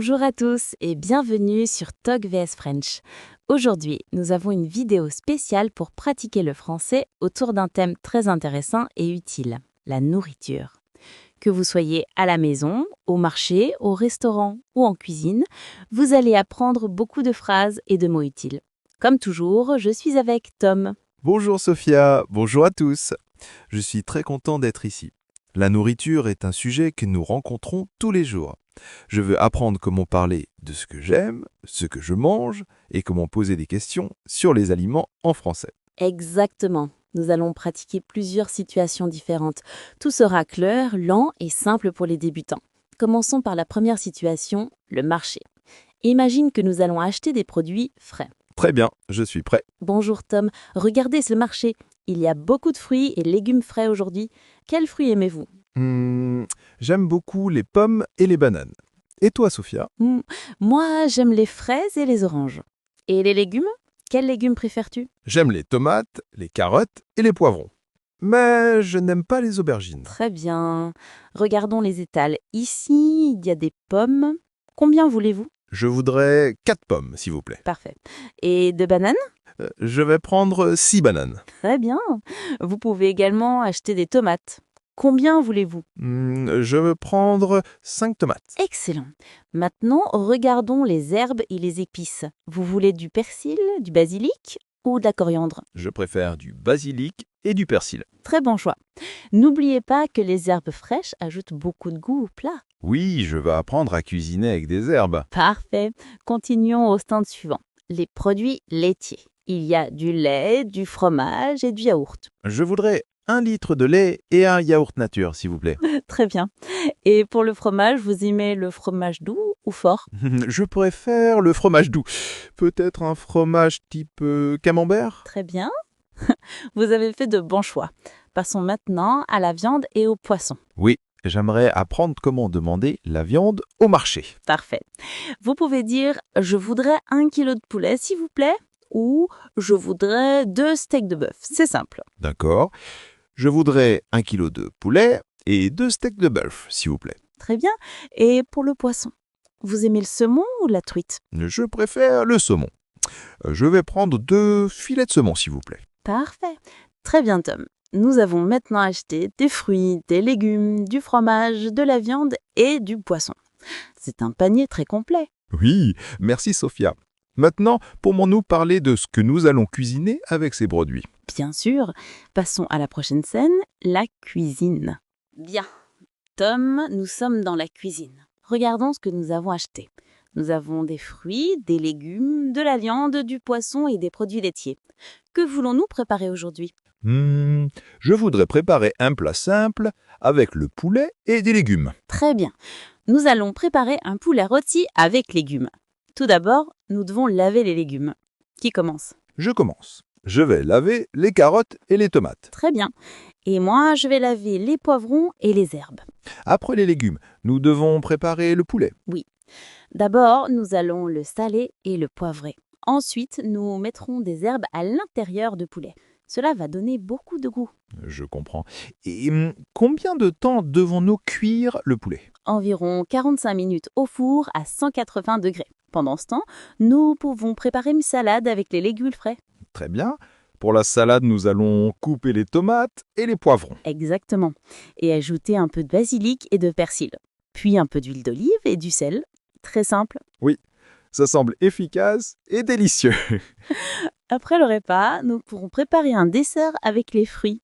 Bonjour à tous et bienvenue sur Talk vs French. Aujourd'hui, nous avons une vidéo spéciale pour pratiquer le français autour d'un thème très intéressant et utile, la nourriture. Que vous soyez à la maison, au marché, au restaurant ou en cuisine, vous allez apprendre beaucoup de phrases et de mots utiles. Comme toujours, je suis avec Tom. Bonjour Sophia, bonjour à tous. Je suis très content d'être ici. La nourriture est un sujet que nous rencontrons tous les jours. Je veux apprendre comment parler de ce que j'aime, ce que je mange et comment poser des questions sur les aliments en français. Exactement. Nous allons pratiquer plusieurs situations différentes. Tout sera clair, lent et simple pour les débutants. Commençons par la première situation, le marché. Imagine que nous allons acheter des produits frais. Très bien, je suis prêt. Bonjour Tom, regardez ce marché. Il y a beaucoup de fruits et légumes frais aujourd'hui. Quels fruits aimez-vous ? J'aime beaucoup les pommes et les bananes. Et toi Sophia ? Moi, j'aime les fraises et les oranges. Et les légumes ? Quels légumes préfères-tu ? J'aime les tomates, les carottes et les poivrons. Mais je n'aime pas les aubergines. Très bien. Regardons les étals. Ici, il y a des pommes. Combien voulez-vous ? Je voudrais 4 pommes, s'il vous plaît. Parfait. Et de bananes ? Je vais prendre 6 bananes. Très bien. Vous pouvez également acheter des tomates. Combien voulez-vous ? Je veux prendre 5 tomates. Excellent. Maintenant, regardons les herbes et les épices. Vous voulez du persil, du basilic ou de la coriandre ? Je préfère du basilic et du persil. Très bon choix. N'oubliez pas que les herbes fraîches ajoutent beaucoup de goût au plat. Oui, je vais apprendre à cuisiner avec des herbes. Parfait. Continuons au stand suivant. Les produits laitiers. Il y a du lait, du fromage et du yaourt. Je voudrais 1 litre de lait et un yaourt nature, s'il vous plaît. Très bien. Et pour le fromage, vous aimez le fromage doux ou fort ? Je préfère le fromage doux. Peut-être un fromage type camembert ? Très bien. Vous avez fait de bons choix. Passons maintenant à la viande et au poisson. Oui, j'aimerais apprendre comment demander la viande au marché. Parfait. Vous pouvez dire « Je voudrais 1 kilo de poulet, s'il vous plaît » ou « Je voudrais 2 steaks de bœuf ». C'est simple. D'accord. Je voudrais 1 kilo de poulet et 2 steaks de bœuf, s'il vous plaît. Très bien. Et pour le poisson, vous aimez le saumon ou la truite ? Je préfère le saumon. Je vais prendre 2 filets de saumon, s'il vous plaît. Parfait. Très bien, Tom. Nous avons maintenant acheté des fruits, des légumes, du fromage, de la viande et du poisson. C'est un panier très complet. Oui, merci Sophia. Maintenant, pourrions-nous parler de ce que nous allons cuisiner avec ces produits ? Bien sûr. Passons à la prochaine scène, la cuisine. Bien. Tom, nous sommes dans la cuisine. Regardons ce que nous avons acheté. Nous avons des fruits, des légumes, de la viande, du poisson et des produits laitiers. Que voulons-nous préparer aujourd'hui ? Je voudrais préparer un plat simple avec le poulet et des légumes. Très bien. Nous allons préparer un poulet rôti avec légumes. Tout d'abord, nous devons laver les légumes. Qui commence ? Je commence. Je vais laver les carottes et les tomates. Très bien. Et moi, je vais laver les poivrons et les herbes. Après les légumes, nous devons préparer le poulet. D'abord, nous allons le saler et le poivrer. Ensuite, nous mettrons des herbes à l'intérieur du poulet. Cela va donner beaucoup de goût. Je comprends. Et combien de temps devons-nous cuire le poulet ? Environ 45 minutes au four à 180 degrés. Pendant ce temps, nous pouvons préparer une salade avec les légumes frais. Très bien. Pour la salade, nous allons couper les tomates et les poivrons. Exactement. Et ajouter un peu de basilic et de persil. Puis un peu d'huile d'olive et du sel. Très simple. Ça semble efficace et délicieux. Après le repas, nous pourrons préparer un dessert avec les fruits.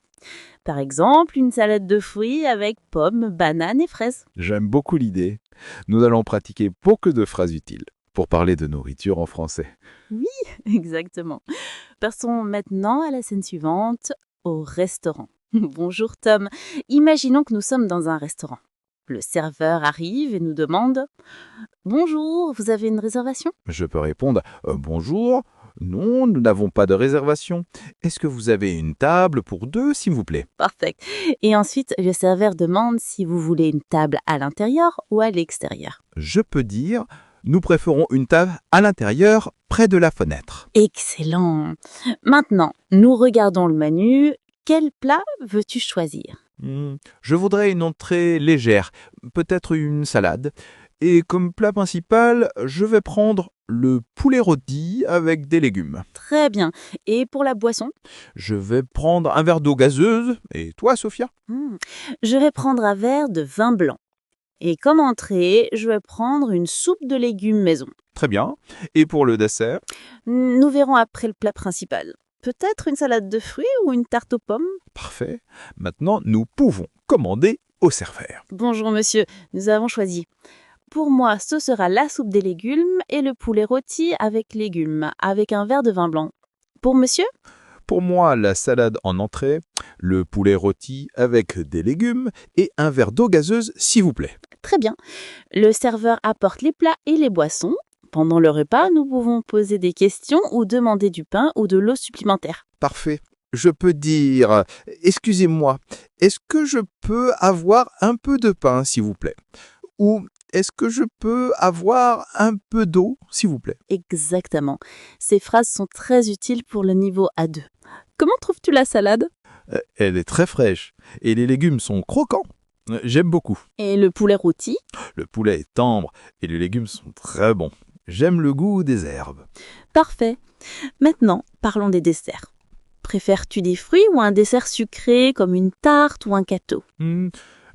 Par exemple, une salade de fruits avec pommes, bananes et fraises. J'aime beaucoup l'idée. Nous allons pratiquer beaucoup de phrases utiles pour parler de nourriture en français. Exactement. Passons maintenant à la scène suivante, au restaurant. Bonjour Tom. Imaginons que nous sommes dans un restaurant. Le serveur arrive et nous demande « Bonjour, vous avez une réservation ?» Je peux répondre « Bonjour, non, nous n'avons pas de réservation. Est-ce que vous avez une table pour 2, s'il vous plaît ?» Parfait. Et ensuite, le serveur demande si vous voulez une table à l'intérieur ou à l'extérieur. Je peux dire « Nous préférons une table à l'intérieur, près de la fenêtre. Excellent. Maintenant, nous regardons le menu. Quel plat veux-tu choisir ? Je voudrais une entrée légère, peut-être une salade. Et comme plat principal, je vais prendre le poulet rôti avec des légumes. Très bien. Et pour la boisson? Je vais prendre un verre d'eau gazeuse. Et toi, Sophia? Je vais prendre un verre de vin blanc. Et comme entrée, je vais prendre une soupe de légumes maison. Très bien. Et pour le dessert? Nous verrons après le plat principal. Peut-être une salade de fruits ou une tarte aux pommes? Parfait. Maintenant, nous pouvons commander au serveur. Bonjour monsieur, nous avons choisi. Pour moi, ce sera la soupe des légumes et le poulet rôti avec légumes, avec un verre de vin blanc. Pour monsieur? Pour moi, la salade en entrée, le poulet rôti avec des légumes et un verre d'eau gazeuse, s'il vous plaît. Très bien. Le serveur apporte les plats et les boissons. Pendant le repas, nous pouvons poser des questions ou demander du pain ou de l'eau supplémentaire. Parfait. Je peux dire, excusez-moi, est-ce que je peux avoir un peu de pain, s'il vous plaît? Ou est-ce que je peux avoir un peu d'eau, s'il vous plaît? Exactement. Ces phrases sont très utiles pour le niveau A2. Comment trouves-tu la salade? Elle est très fraîche et les légumes sont croquants. J'aime beaucoup. Et le poulet rôti? Le poulet est tendre et les légumes sont très bons. J'aime le goût des herbes. Parfait. Maintenant, parlons des desserts. Préfères-tu des fruits ou un dessert sucré comme une tarte ou un gâteau?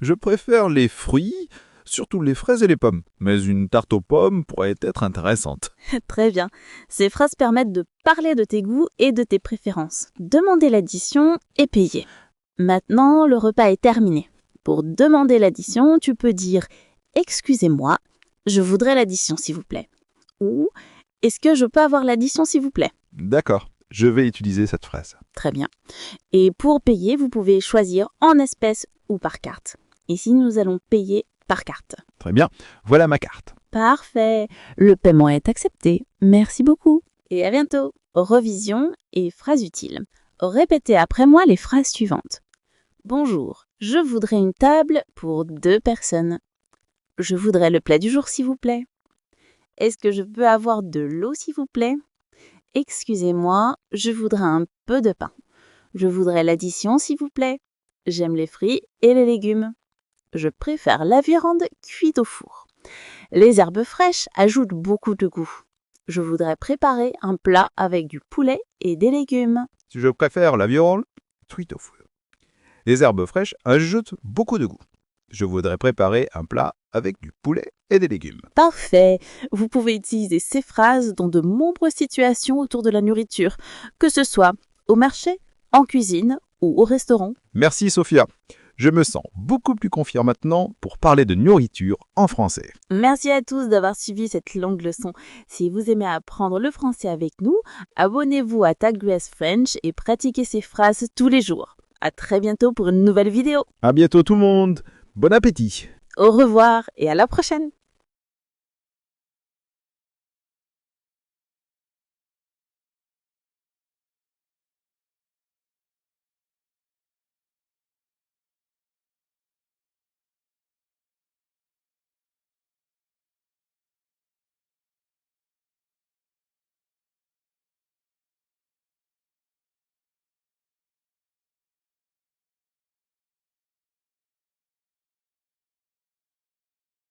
Je préfère les fruits, surtout les fraises et les pommes. Mais une tarte aux pommes pourrait être intéressante. Très bien. Ces phrases permettent de parler de tes goûts et de tes préférences. Demander l'addition et payer. Maintenant, le repas est terminé. Pour demander l'addition, tu peux dire « Excusez-moi, je voudrais l'addition s'il vous plaît » ou « Est-ce que je peux avoir l'addition s'il vous plaît ?» D'accord, je vais utiliser cette phrase. Très bien. Et pour payer, vous pouvez choisir en espèces ou par carte. Ici, nous allons payer par carte. Très bien, voilà ma carte. Parfait. Le paiement est accepté. Merci beaucoup. Et à bientôt. Revision et phrases utiles. Répétez après moi les phrases suivantes. Bonjour, je voudrais une table pour 2 personnes. Je voudrais le plat du jour s'il vous plaît. Est-ce que je peux avoir de l'eau s'il vous plaît? Excusez-moi, je voudrais un peu de pain. Je voudrais l'addition s'il vous plaît. J'aime les fruits et les légumes. Je préfère la viande cuite au four. Les herbes fraîches ajoutent beaucoup de goût. Je voudrais préparer un plat avec du poulet et des légumes. Je préfère la viande cuite au four. Les herbes fraîches ajoutent beaucoup de goût. Je voudrais préparer un plat avec du poulet et des légumes. Parfait. Vous pouvez utiliser ces phrases dans de nombreuses situations autour de la nourriture, que ce soit au marché, en cuisine ou au restaurant. Merci Sophia. Je me sens beaucoup plus confiant maintenant pour parler de nourriture en français. Merci à tous d'avoir suivi cette longue leçon. Si vous aimez apprendre le français avec nous, abonnez-vous à TagUS French et pratiquez ces phrases tous les jours. À très bientôt pour une nouvelle vidéo. À bientôt tout le monde. Bon appétit. Au revoir et à la prochaine.